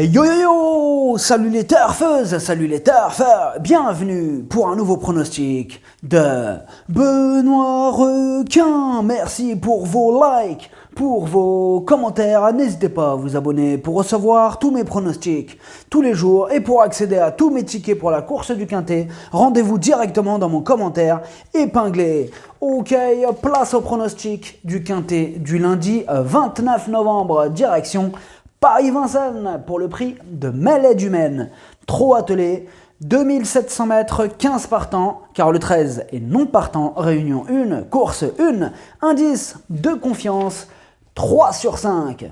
Yo yo yo! Salut les turfeuses, salut les turfeurs! Bienvenue pour un nouveau pronostic de Benoît Requin. Merci pour vos likes, pour vos commentaires. N'hésitez pas à vous abonner pour recevoir tous mes pronostics tous les jours et pour accéder à tous mes tickets pour la course du Quintet. Rendez-vous directement dans mon commentaire épinglé. Ok, place au pronostic du Quintet du lundi 29 novembre, direction Paris-Vincennes pour le prix de Mêlée du Maine. Trop attelé, 2700 mètres, 15 partants, car le 13 est non partant, réunion 1, course 1, indice de confiance 3 sur 5.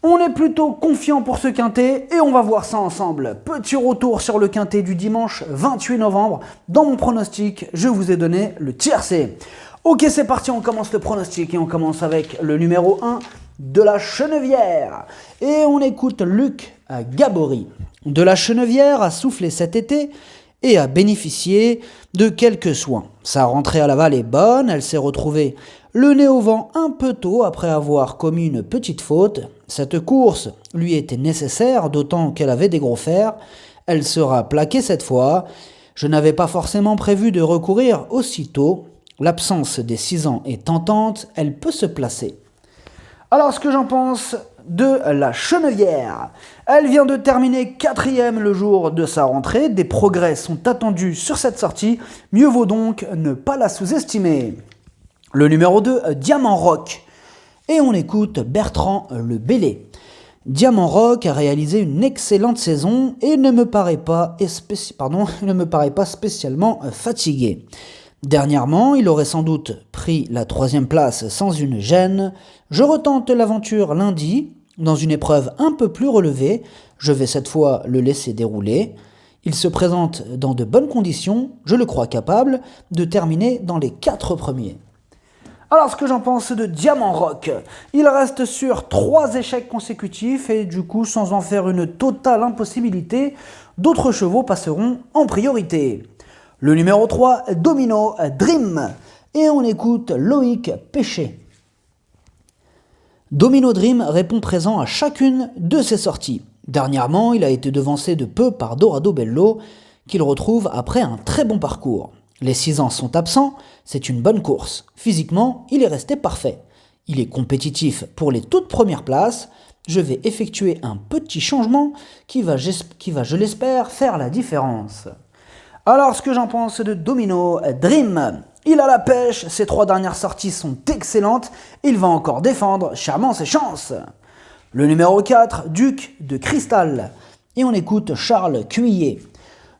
On est plutôt confiant pour ce Quintet et on va voir ça ensemble. Petit retour sur le Quintet du dimanche 28 novembre. Dans mon pronostic, je vous ai donné le tiercé. Ok, c'est parti, on commence le pronostic et on commence avec le numéro 1 de la Chenevière. Et on écoute Luc Gabory. De la Chenevière a soufflé cet été et a bénéficié de quelques soins. Sa rentrée à Laval est bonne, elle s'est retrouvée le nez au vent un peu tôt après avoir commis une petite faute. Cette course lui était nécessaire, d'autant qu'elle avait des gros fers. Elle sera plaquée cette fois. Je n'avais pas forcément prévu de recourir aussitôt. L'absence des 6 ans est tentante, elle peut se placer. Alors, ce que j'en pense de la Chenevière. Elle vient de terminer 4e le jour de sa rentrée. Des progrès sont attendus sur cette sortie. Mieux vaut donc ne pas la sous-estimer. Le numéro 2, Diamant Rock. Et on écoute Bertrand Le Bellay. Diamant Rock a réalisé une excellente saison et ne me paraît pas spécialement fatigué. Dernièrement, il aurait sans doute pris la 3e place sans une gêne. Je retente l'aventure lundi, dans une épreuve un peu plus relevée. Je vais cette fois le laisser dérouler. Il se présente dans de bonnes conditions. Je le crois capable de terminer dans les 4 premiers. Alors, ce que j'en pense de Diamant Rock, il reste sur 3 échecs consécutifs et du coup, sans en faire une totale impossibilité, d'autres chevaux passeront en priorité. Le numéro 3, Domino Dream. Et on écoute Loïc Péché. Domino Dream répond présent à chacune de ses sorties. Dernièrement, il a été devancé de peu par Dorado Bello, qu'il retrouve après un très bon parcours. Les 6 ans sont absents, c'est une bonne course. Physiquement, il est resté parfait. Il est compétitif pour les toutes premières places. Je vais effectuer un petit changement qui va, je l'espère, faire la différence. Alors, ce que j'en pense de Domino Dream, il a la pêche, ses 3 dernières sorties sont excellentes, il va encore défendre chèrement ses chances. Le numéro 4, Duc de Cristal, et on écoute Charles Cuillet.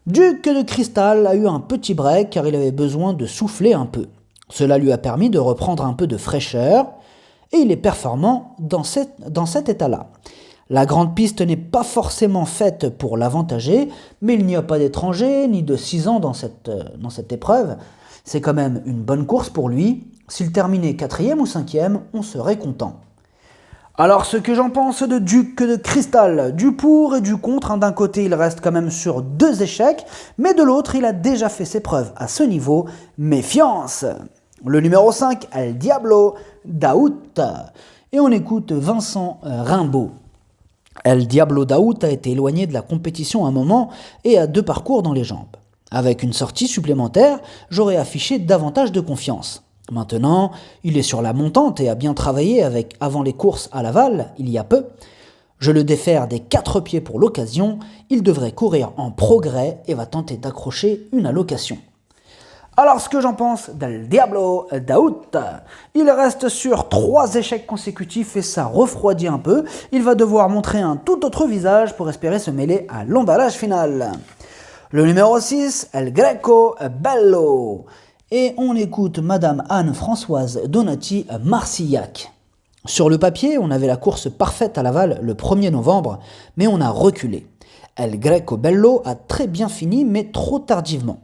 Duc de Cristal a eu un petit break car il avait besoin de souffler un peu. Cela lui a permis de reprendre un peu de fraîcheur, et il est performant dans cet état-là. La grande piste n'est pas forcément faite pour l'avantager, mais il n'y a pas d'étranger ni de 6 ans dans cette épreuve. C'est quand même une bonne course pour lui. S'il terminait 4e ou 5e, on serait content. Alors, ce que j'en pense de Duc de Cristal, du pour et du contre. D'un côté, il reste quand même sur 2 échecs, mais de l'autre, il a déjà fait ses preuves à ce niveau. Méfiance. Le numéro 5, El Diablo Daout. Et on écoute Vincent Rimbaud. El Diablo Daout a été éloigné de la compétition un moment et a 2 parcours dans les jambes. Avec une sortie supplémentaire, j'aurais affiché davantage de confiance. Maintenant, il est sur la montante et a bien travaillé avant les courses à Laval, il y a peu. Je le défère des 4 pieds pour l'occasion, il devrait courir en progrès et va tenter d'accrocher une allocation. Alors, ce que j'en pense d'El Diablo Daout, il reste sur 3 échecs consécutifs et ça refroidit un peu. Il va devoir montrer un tout autre visage pour espérer se mêler à l'emballage final. Le numéro 6, El Greco Bello. Et on écoute Madame Anne-Françoise Donati Marcillac. Sur le papier, on avait la course parfaite à Laval le 1er novembre, mais on a reculé. El Greco Bello a très bien fini, mais trop tardivement.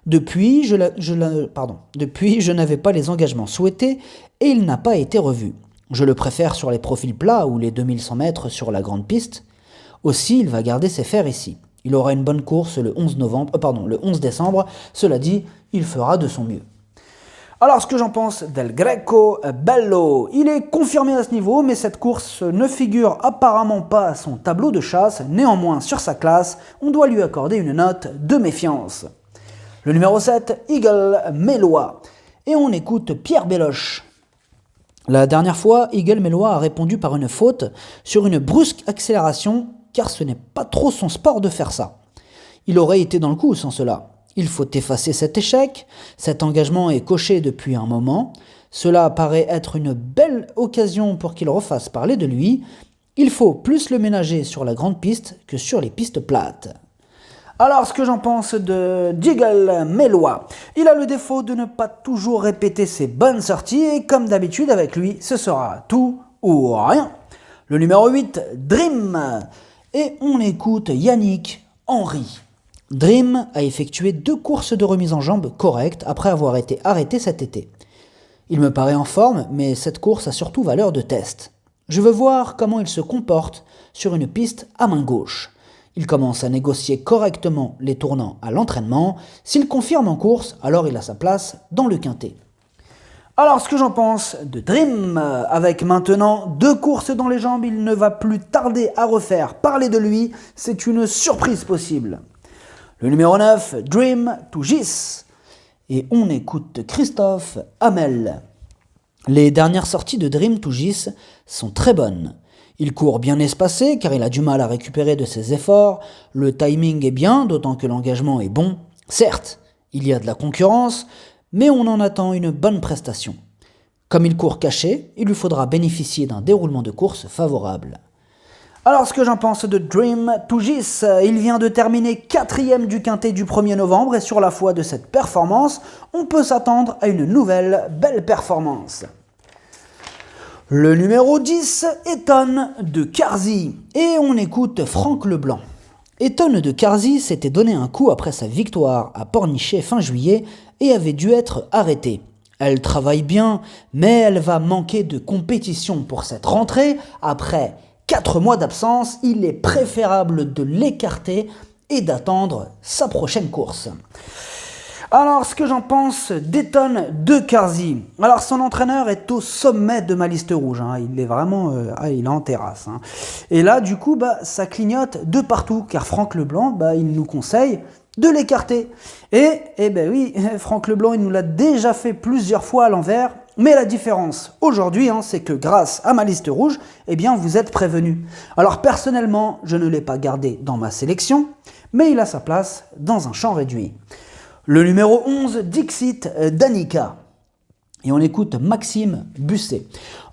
Depuis, je n'avais pas les engagements souhaités et il n'a pas été revu. Je le préfère sur les profils plats ou les 2100 mètres sur la grande piste. Aussi, il va garder ses fers ici. Il aura une bonne course le 11 décembre. Cela dit, il fera de son mieux. Alors, ce que j'en pense d'El Greco Bello, il est confirmé à ce niveau, mais cette course ne figure apparemment pas à son tableau de chasse. Néanmoins, sur sa classe, on doit lui accorder une note de méfiance. Le numéro 7, Eagle Mélois. Et on écoute Pierre Belloche. La dernière fois, Eagle Mélois a répondu par une faute sur une brusque accélération, car ce n'est pas trop son sport de faire ça. Il aurait été dans le coup sans cela. Il faut effacer cet échec, cet engagement est coché depuis un moment, cela paraît être une belle occasion pour qu'il refasse parler de lui, il faut plus le ménager sur la grande piste que sur les pistes plates. Alors, ce que j'en pense de Eagle Mélois, il a le défaut de ne pas toujours répéter ses bonnes sorties et comme d'habitude avec lui, ce sera tout ou rien. Le numéro 8, Dream. Et on écoute Yannick Henry. Dream a effectué 2 courses de remise en jambe correctes après avoir été arrêté cet été. Il me paraît en forme, mais cette course a surtout valeur de test. Je veux voir comment il se comporte sur une piste à main gauche. Il commence à négocier correctement les tournants à l'entraînement. S'il confirme en course, alors il a sa place dans le quintet. Alors, ce que j'en pense de Dream, avec maintenant 2 courses dans les jambes, il ne va plus tarder à refaire parler de lui, c'est une surprise possible. Le numéro 9, Dream to Gis. Et on écoute Christophe Hamel. Les dernières sorties de Dream to Gis sont très bonnes. Il court bien espacé car il a du mal à récupérer de ses efforts. Le timing est bien, d'autant que l'engagement est bon. Certes, il y a de la concurrence, mais on en attend une bonne prestation. Comme il court caché, il lui faudra bénéficier d'un déroulement de course favorable. Alors, ce que j'en pense de Dream to Gis, il vient de terminer 4e du quintet du 1er novembre et sur la foi de cette performance, on peut s'attendre à une nouvelle belle performance. Le numéro 10, Eton de Carzy. Et on écoute Franck Leblanc. Eton de Carzy s'était donné un coup après sa victoire à Pornichet fin juillet et avait dû être arrêtée. Elle travaille bien, mais elle va manquer de compétition pour cette rentrée. Après 4 mois d'absence, il est préférable de l'écarter et d'attendre sa prochaine course. Alors, ce que j'en pense d'Eton de Carzy. Alors, son entraîneur est au sommet de ma liste rouge. Il est vraiment il est en terrasse. Et là, du coup, ça clignote de partout, car Franck Leblanc, il nous conseille de l'écarter. Et oui, Franck Leblanc, il nous l'a déjà fait plusieurs fois à l'envers. Mais la différence aujourd'hui, c'est que grâce à ma liste rouge, vous êtes prévenus. Alors personnellement, je ne l'ai pas gardé dans ma sélection, mais il a sa place dans un champ réduit. Le numéro 11, Dixit Danica. Et on écoute Maxime Busset.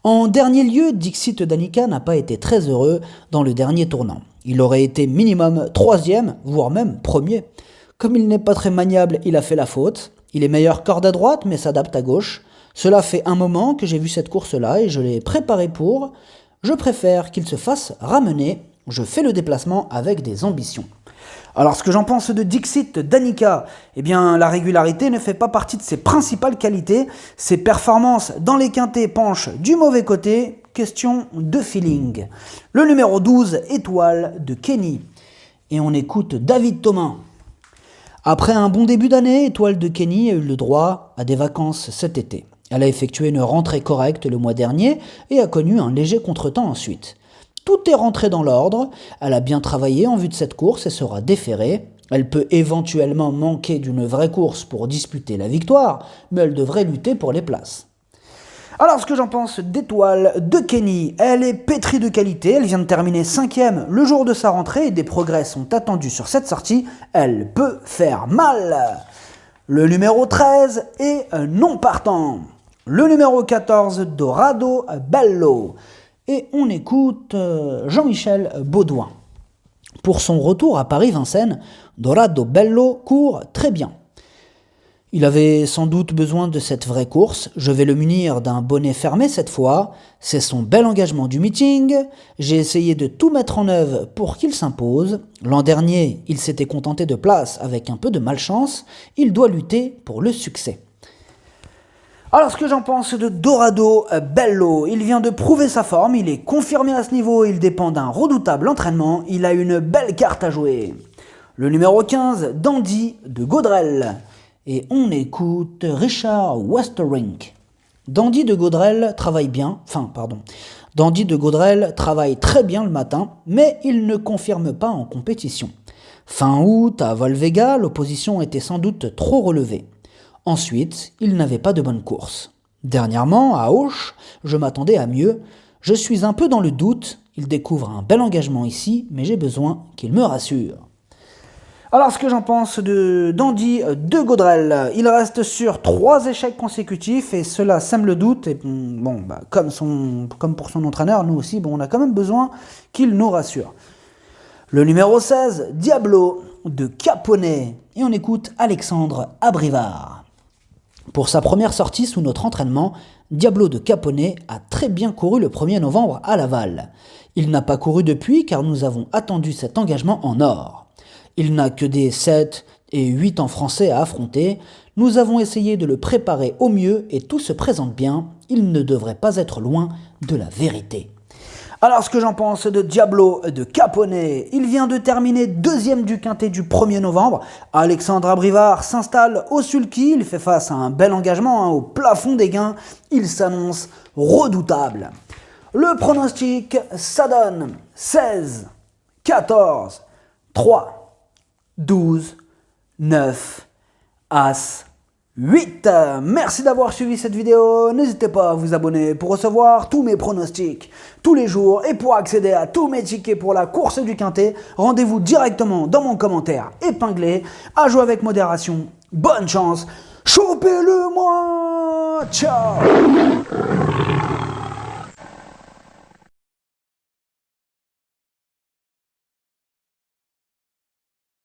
En dernier lieu, Dixit Danica n'a pas été très heureux dans le dernier tournant. Il aurait été minimum 3e, voire même 1er. Comme il n'est pas très maniable, il a fait la faute. Il est meilleur corde à droite, mais s'adapte à gauche. Cela fait un moment que j'ai vu cette course-là et je l'ai préparé pour. Je préfère qu'il se fasse ramener. Je fais le déplacement avec des ambitions. Alors, ce que j'en pense de Dixit Danica, la régularité ne fait pas partie de ses principales qualités. Ses performances dans les quintets penchent du mauvais côté. Question de feeling. Le numéro 12, Étoile de Kenny. Et on écoute David Thomas. Après un bon début d'année, Étoile de Kenny a eu le droit à des vacances cet été. Elle a effectué une rentrée correcte le mois dernier et a connu un léger contretemps ensuite. Tout est rentré dans l'ordre, elle a bien travaillé en vue de cette course et sera déférée. Elle peut éventuellement manquer d'une vraie course pour disputer la victoire, mais elle devrait lutter pour les places. Alors, ce que j'en pense d'Étoile de Kenny, elle est pétrie de qualité, elle vient de terminer 5e le jour de sa rentrée et des progrès sont attendus sur cette sortie, elle peut faire mal. Le numéro 13 est non partant. Le numéro 14, Dorado Bello. Et on écoute Jean-Michel Baudouin. Pour son retour à Paris-Vincennes, Dorado Bello court très bien. Il avait sans doute besoin de cette vraie course, je vais le munir d'un bonnet fermé cette fois, c'est son bel engagement du meeting, j'ai essayé de tout mettre en œuvre pour qu'il s'impose, l'an dernier il s'était contenté de place avec un peu de malchance, il doit lutter pour le succès. Alors, ce que j'en pense de Dorado Bello, il vient de prouver sa forme, il est confirmé à ce niveau, il dépend d'un redoutable entraînement, il a une belle carte à jouer. Le numéro 15, Dandy de Gaudrel. Et on écoute Richard Westerink. Dandy de Gaudrel travaille Dandy de Gaudrel travaille très bien le matin, mais il ne confirme pas en compétition. Fin août, à Volvega, l'opposition était sans doute trop relevée. Ensuite, il n'avait pas de bonne course. Dernièrement, à Auch, je m'attendais à mieux. Je suis un peu dans le doute. Il découvre un bel engagement ici, mais j'ai besoin qu'il me rassure. Alors, ce que j'en pense de Dandy de Gaudrel, il reste sur 3 échecs consécutifs et cela sème le doute. Et comme pour son entraîneur, nous aussi, on a quand même besoin qu'il nous rassure. Le numéro 16, Diablo de Caponnet. Et on écoute Alexandre Abrivard. Pour sa première sortie sous notre entraînement, Diablo de Caponnet a très bien couru le 1er novembre à Laval. Il n'a pas couru depuis car nous avons attendu cet engagement en or. Il n'a que des 7 et 8 en français à affronter. Nous avons essayé de le préparer au mieux et tout se présente bien. Il ne devrait pas être loin de la vérité. Alors, ce que j'en pense de Diablo de Caponnet, il vient de terminer 2e du quintet du 1er novembre. Alexandre Abrivard s'installe au sulky, il fait face à un bel engagement au plafond des gains. Il s'annonce redoutable. Le pronostic, ça donne 16, 14, 3, 12, 9, As, 8. Merci d'avoir suivi cette vidéo. N'hésitez pas à vous abonner pour recevoir tous mes pronostics tous les jours. Et pour accéder à tous mes tickets pour la course du quintet, rendez-vous directement dans mon commentaire épinglé. À jouer avec modération. Bonne chance. Chopez-le moi. Ciao.